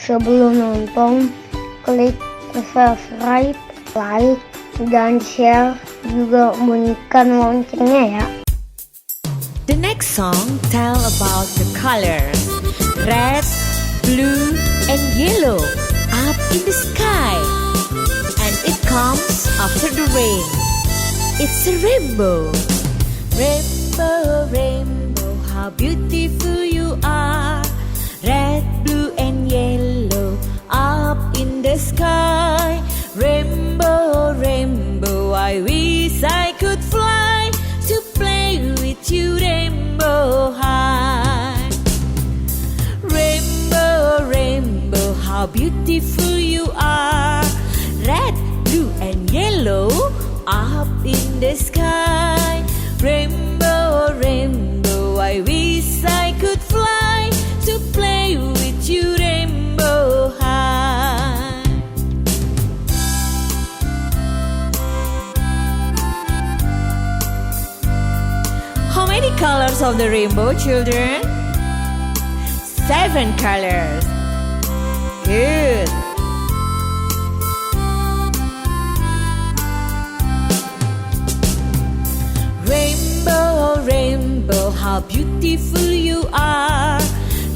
Sebelum nonton, klik subscribe, like, dan share, juga bunyikan loncengnya ya. The next song tell about the colors red, blue, and yellow up in the sky, and it comes after the rain. It's a rainbow. Rainbow, rainbow, how beautiful you are. Red, blue, and yellow up in the sky. Rainbow, rainbow, I wish I could fly to play with you, rainbow high. Rainbow, rainbow, how beautiful you are. Red, blue, and yellow up in the sky. Rainbow, rainbow, I wish I could fly to play with you, rainbow high. How many colors of the rainbow, children? 7 colors. Good. Rainbow, rainbow, how beautiful you are.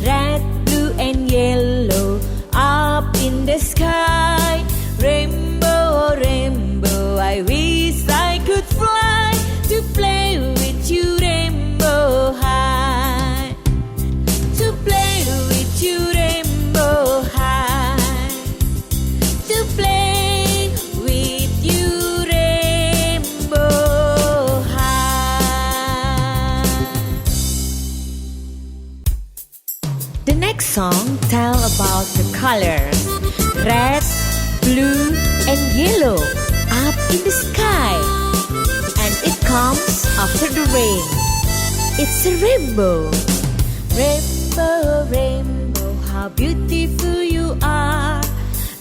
Red, blue, and yellow up in the sky. Rainbow, rainbow, I wish I could fly to play with you, rainbow high. To play with you, rainbow high. To play with you, rainbow high. The next song tell about the colors red, blue, and yellow up in the sky, and it comes after the rain. It's a rainbow. Rainbow, rainbow, how beautiful you are.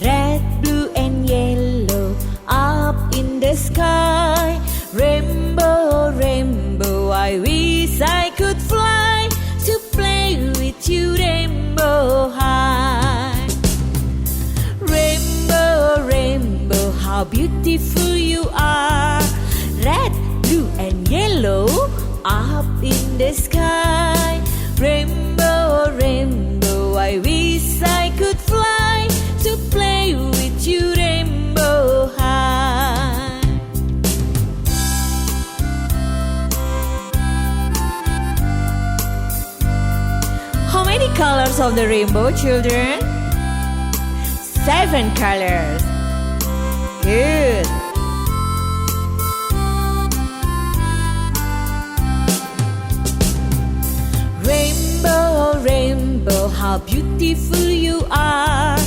Red, blue, and yellow up in the sky. Rainbow, rainbow, I wish I could fly to play with you, rainbow high. Rainbow, rainbow, how beautiful you are. Red, blue, and yellow up in the sky. Rainbow, rainbow, I wish I could fly to play with you, rainbow high. How many colors of the rainbow, children? 7 colors. Good. Rainbow, rainbow, how beautiful you are.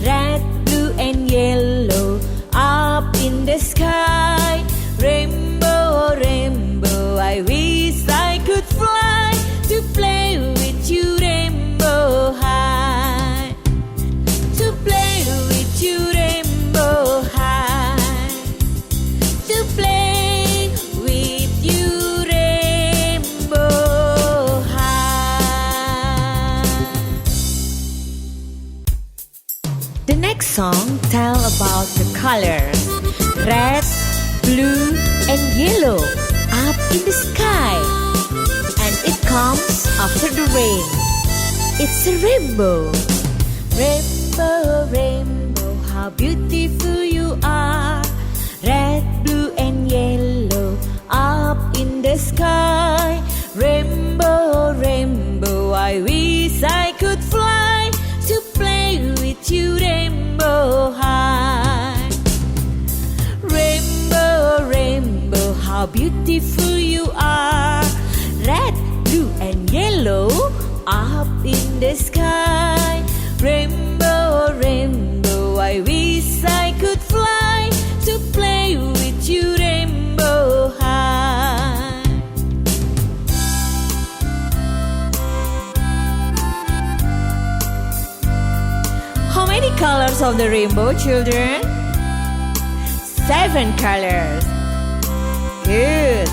Red, blue, and yellow up in the sky. Rainbow, rainbow, I wish I could fly to play with you, rainbow high. To play with you, rainbow high. To play with you, rainbow high. The next song tell about the colors red, blue, and yellow up in the sky, and it comes after the rain. It's a rainbow. Rainbow, rainbow, how beautiful you are. Red, blue, and yellow up in the sky. Rainbow, rainbow, I wish I could fly to play with you, rainbow high. Rainbow, rainbow, how beautiful you are. Red, blue, and yellow up in the sky. Rainbow, rainbow, I wish I could fly to play with you, rainbow high. How many colors of the rainbow, children? 7 colors. Good.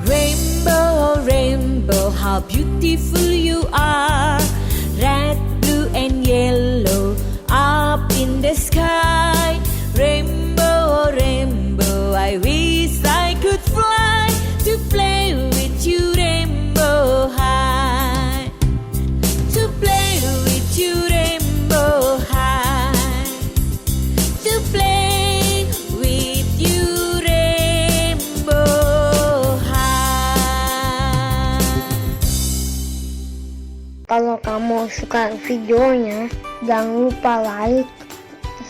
Rainbow, the sky. Rainbow, rainbow, I wish I could fly to play with you, rainbow high. To play with you, rainbow high. To play with you, rainbow high. Kalau kamu suka videonya, jangan lupa like,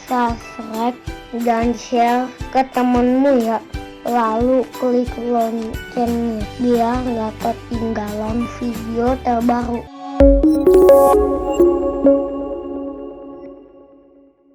subscribe, dan share ke temenmu ya. Lalu klik loncengnya biar nggak ketinggalan video terbaru.